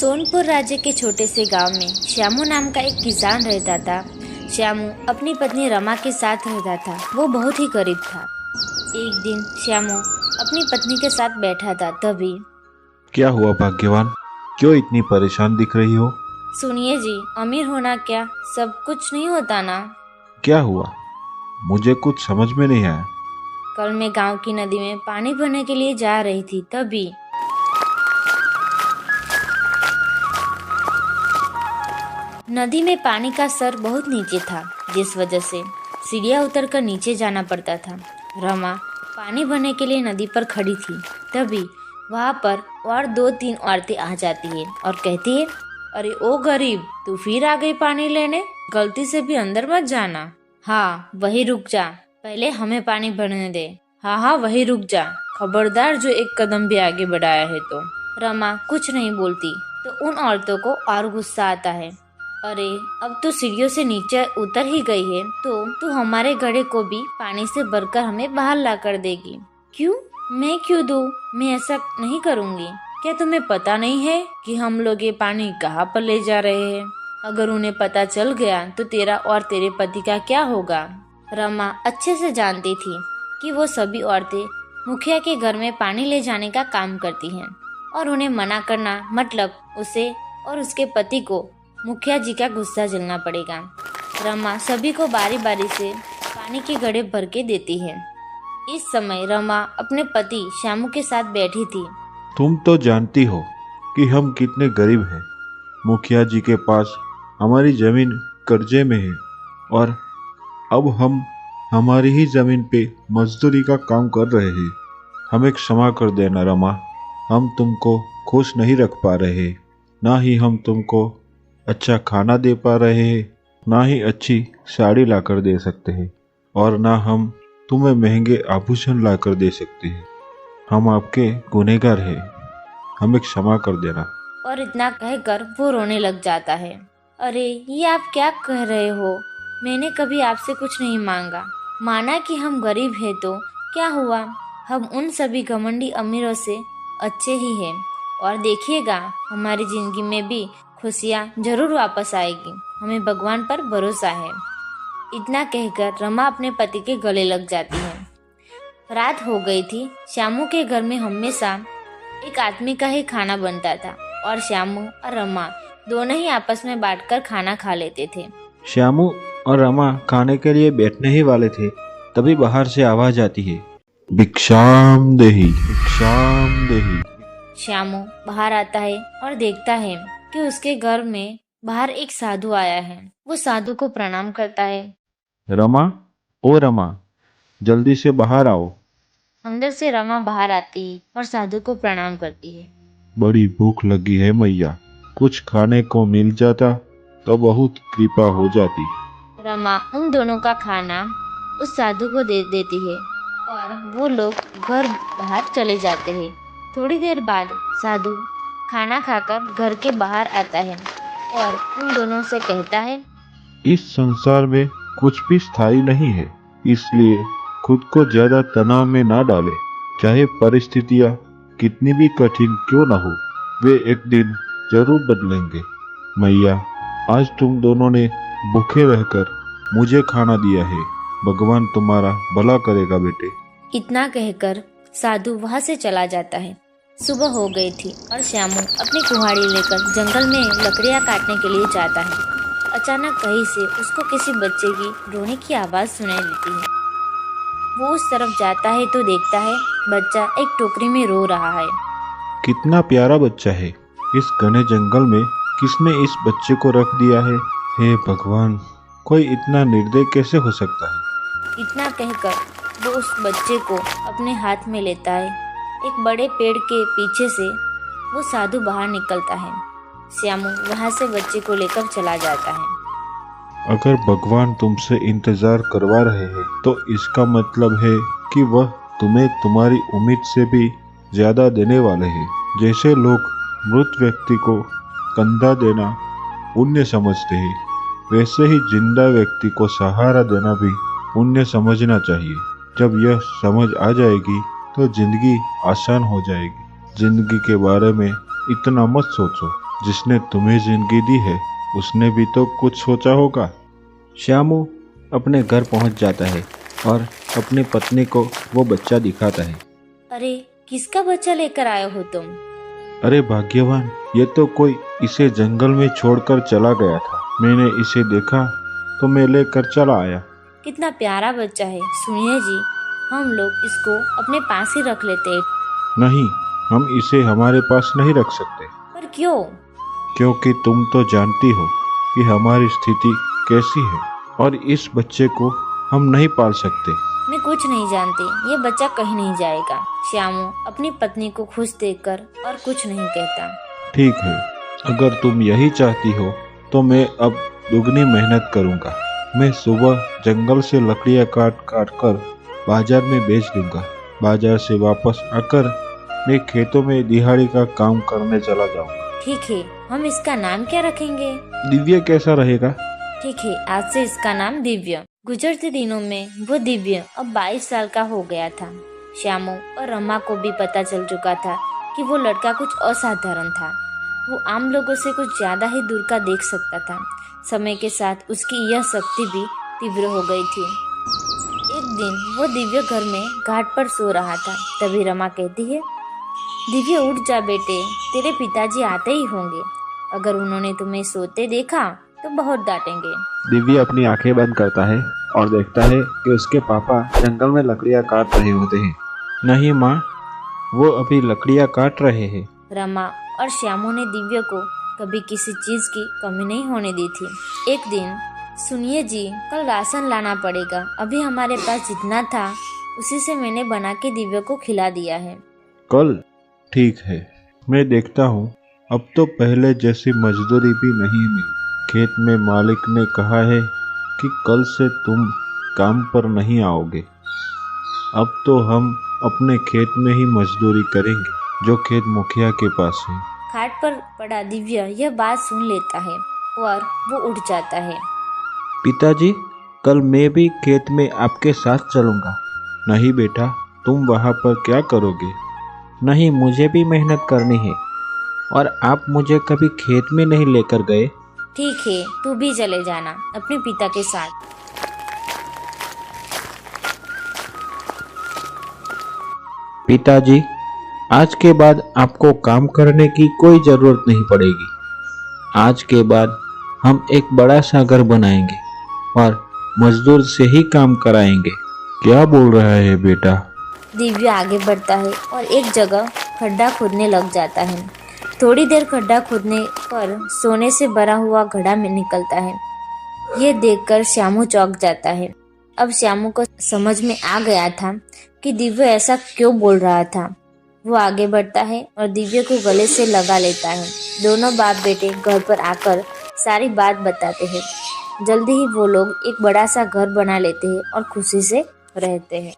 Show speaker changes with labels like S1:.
S1: सोनपुर राज्य के छोटे से गांव में श्यामू नाम का एक किसान रहता था। श्यामू अपनी पत्नी रमा के साथ रहता था। वो बहुत ही गरीब था। एक दिन श्यामू अपनी पत्नी के साथ बैठा था, तभी
S2: क्या हुआ भाग्यवान, क्यों इतनी परेशान दिख रही हो?
S1: सुनिए जी, अमीर होना क्या सब कुछ नहीं होता ना।
S2: क्या हुआ, मुझे कुछ समझ में नहीं आया।
S1: कल मैं गांव की नदी में पानी भरने के लिए जा रही थी, तभी नदी में पानी का स्तर बहुत नीचे था, जिस वजह से सीढ़ियाँ उतरकर नीचे जाना पड़ता था। रमा पानी भरने के लिए नदी पर खड़ी थी, तभी वहाँ पर और 2-3 औरतें आ जाती है और कहती है, अरे ओ गरीब, तू फिर आ गई पानी लेने, गलती से भी अंदर मत जाना। हाँ वही रुक जा, पहले हमें पानी भरने दे। हाँ वही रुक जा, खबरदार जो एक कदम भी आगे बढ़ाया है तो। रमा कुछ नहीं बोलती तो उन औरतों को और गुस्सा आता है। अरे अब तो सीढ़ियों से नीचे उतर ही गई है तो तू हमारे घड़े को भी पानी से भरकर हमें बाहर ला कर देगी। क्यों? मैं क्यों दूँ? मैं ऐसा नहीं करूँगी। क्या तुम्हें पता नहीं है कि हम लोग ये पानी कहाँ पर ले जा रहे हैं? अगर उन्हें पता चल गया तो तेरा और तेरे पति का क्या होगा? रमा अच्छे से जानती थी कि वो सभी औरतें मुखिया के घर में पानी ले जाने का काम करती हैं और उन्हें मना करना मतलब उसे और उसके पति को मुखिया जी का गुस्सा झेलना पड़ेगा। रमा सभी को बारी बारी से पानी के घड़े भर के देती है। इस समय रमा अपने पति श्यामू के साथ बैठी थी।
S2: तुम तो जानती हो कि हम कितने गरीब हैं। मुखिया जी के पास हमारी जमीन कर्जे में है और अब हम हमारी ही जमीन पे मजदूरी का काम कर रहे हैं। हमें क्षमा कर देना रमा, हम तुमको खुश नहीं रख पा रहे, ना ही हम तुमको अच्छा खाना दे पा रहे हैं, ना ही अच्छी साड़ी लाकर दे सकते हैं और ना हम तुम्हें महंगे आभूषण लाकर दे सकते हैं। हम आपके गुनहगार हैं, हमें क्षमा कर देना।
S1: और इतना कहकर वो रोने लग जाता है। अरे ये आप क्या कह रहे हो? मैंने कभी आपसे कुछ नहीं मांगा। माना कि हम गरीब हैं तो क्या हुआ, हम उन सभी घमंडी अमीरों से अच्छे ही हैं और देखिएगा हमारी जिंदगी में भी खुशियाँ जरूर वापस आएगी। हमें भगवान पर भरोसा है। इतना कहकर रमा अपने पति के गले लग जाती है। रात हो गई थी। श्यामू के घर में हमेशा एक आदमी का ही खाना बनता था और श्यामू और रमा दोनों ही आपस में बांटकर खाना खा लेते थे।
S2: श्यामू और रमा खाने के लिए बैठने ही वाले थे, तभी बाहर से आवाज आती है, भिक्षाम देही, भिक्षाम देही।
S1: श्यामू बाहर आता है और देखता है कि उसके घर में बाहर एक साधु आया है। वो साधु को प्रणाम करता है।
S2: रमा, ओ रमा, जल्दी से बाहर आओ।
S1: अंदर से रमा बाहर आती है और साधु को प्रणाम करती है।
S2: बड़ी भूख लगी है मैया, कुछ खाने को मिल जाता तो बहुत कृपा हो जाती।
S1: रमा उन दोनों का खाना उस साधु को दे देती है और वो लोग घर बाहर चले जाते हैं। थोड़ी देर बाद साधु खाना खाकर घर के बाहर आता है और उन दोनों से कहता है,
S2: इस संसार में कुछ भी स्थायी नहीं है, इसलिए खुद को ज्यादा तनाव में ना डाले। चाहे परिस्थितियां कितनी भी कठिन क्यों ना हो, वे एक दिन जरूर बदलेंगे। मैया, आज तुम दोनों ने भूखे रहकर मुझे खाना दिया है, भगवान तुम्हारा भला करेगा बेटे।
S1: इतना कहकर साधु वहाँ से चला जाता है। सुबह हो गई थी और श्यामू अपनी कुल्हाड़ी लेकर जंगल में लकड़ियाँ काटने के लिए जाता है। अचानक कहीं से उसको किसी बच्चे की रोने की आवाज़ सुनाई देती है। वो उस तरफ जाता है तो देखता है बच्चा एक टोकरी में रो रहा है।
S2: कितना प्यारा बच्चा है, इस घने जंगल में किसने इस बच्चे को रख दिया है? हे भगवान, कोई इतना निर्दय कैसे हो सकता है?
S1: इतना कहकर वो उस बच्चे को अपने हाथ में लेता है। एक बड़े पेड़ के पीछे से वो साधु बाहर निकलता है। श्यामू वहाँ से बच्चे को लेकर चला जाता है।
S2: अगर भगवान तुमसे इंतजार करवा रहे हैं तो इसका मतलब है कि वह तुम्हें तुम्हारी उम्मीद से भी ज्यादा देने वाले हैं। जैसे लोग मृत व्यक्ति को कंधा देना पुण्य समझते हैं, वैसे ही जिंदा व्यक्ति को सहारा देना भी पुण्य समझना चाहिए। जब यह समझ आ जाएगी तो जिंदगी आसान हो जाएगी। जिंदगी के बारे में इतना मत सोचो, जिसने तुम्हें जिंदगी दी है उसने भी तो कुछ सोचा होगा।
S3: श्यामू अपने घर पहुंच जाता है और अपनी पत्नी को वो बच्चा दिखाता है।
S1: अरे किसका बच्चा लेकर आए हो तुम?
S2: अरे भाग्यवान, ये तो कोई इसे जंगल में छोड़कर चला गया था। मैंने इसे देखा तो मैं लेकर चला आया।
S1: कितना प्यारा बच्चा है। सुनिए जी, हम लोग इसको अपने पास ही रख लेते हैं।
S2: नहीं, हम इसे हमारे पास नहीं रख सकते।
S1: पर क्यों?
S2: क्योंकि तुम तो जानती हो कि हमारी स्थिति कैसी है और इस बच्चे को हम नहीं पाल सकते।
S1: मैं कुछ नहीं जानती, ये बच्चा कहीं नहीं जाएगा। श्यामू अपनी पत्नी को खुश देखकर और कुछ नहीं कहता।
S2: ठीक है, अगर तुम यही चाहती हो तो मैं अब दुगनी मेहनत करूंगा। मैं सुबह जंगल से लकड़ियां काट काट कर बाजार में बेच दूंगा। बाजार से वापस आकर मैं खेतों में दिहाड़ी का काम करने चला जाऊंगा।
S1: ठीक है, हम इसका नाम क्या रखेंगे?
S2: दिव्य कैसा रहेगा?
S1: ठीक है, आज से इसका नाम दिव्य। गुजरते दिनों में वो दिव्य अब 22 साल का हो गया था। श्यामू और रमा को भी पता चल चुका था कि वो लड़का कुछ असाधारण था। वो आम लोगों से कुछ ज्यादा ही दूर का देख सकता था। समय के साथ उसकी यह शक्ति भी तीव्र हो गई थी। एक दिन वो दिव्य घर में घाट पर सो रहा था। तभी रमा कहती है, दिव्य उठ जा बेटे, तेरे पिताजी आते ही होंगे। अगर उन्होंने तुम्हें सोते देखा तो बहुत डांटेंगे।
S3: दिव्य अपनी आंखें बंद करता है और देखता है कि उसके पापा जंगल में लकड़ियां काट रहे होते हैं। नहीं माँ, वो अभी लकड़ियां काट रहे हैं।
S1: रमा और श्यामू ने दिव्य को कभी किसी चीज की कमी नहीं होने दी थी। एक दिन, सुनिए जी, कल राशन लाना पड़ेगा। अभी हमारे पास जितना था उसी से मैंने बना के दिव्य को खिला दिया है।
S2: कल? ठीक है, मैं देखता हूँ। अब तो पहले जैसी मजदूरी भी नहीं मिली। खेत में मालिक ने कहा है कि कल से तुम काम पर नहीं आओगे। अब तो हम अपने खेत में ही मजदूरी करेंगे, जो खेत मुखिया के पास है।
S1: खाट पर पड़ा दिव्य यह बात सुन लेता है और वो उठ जाता है।
S3: पिताजी, कल मैं भी खेत में आपके साथ चलूंगा।
S2: नहीं बेटा, तुम वहाँ पर क्या करोगे?
S3: नहीं, मुझे भी मेहनत करनी है और आप मुझे कभी खेत में नहीं लेकर गए।
S1: ठीक है, तू भी चले जाना अपने पिता के साथ।
S3: पिताजी, आज के बाद आपको काम करने की कोई जरूरत नहीं पड़ेगी। आज के बाद हम एक बड़ा सा घर बनाएंगे और मजदूर से ही काम कराएंगे।
S2: क्या बोल रहा है बेटा?
S1: दिव्य आगे बढ़ता है और एक जगह खड्डा खोदने लग जाता है। थोड़ी देर खड्डा खोदने पर सोने से भरा हुआ घड़ा में निकलता है। ये देखकर श्यामू चौंक जाता है। अब श्यामू को समझ में आ गया था कि दिव्य ऐसा क्यों बोल रहा था। वो आगे बढ़ता है और दिव्य को गले से लगा लेता है। दोनों बाप बेटे घर पर आकर सारी बात बताते हैं। जल्दी ही वो लोग एक बड़ा सा घर बना लेते हैं और खुशी से रहते हैं।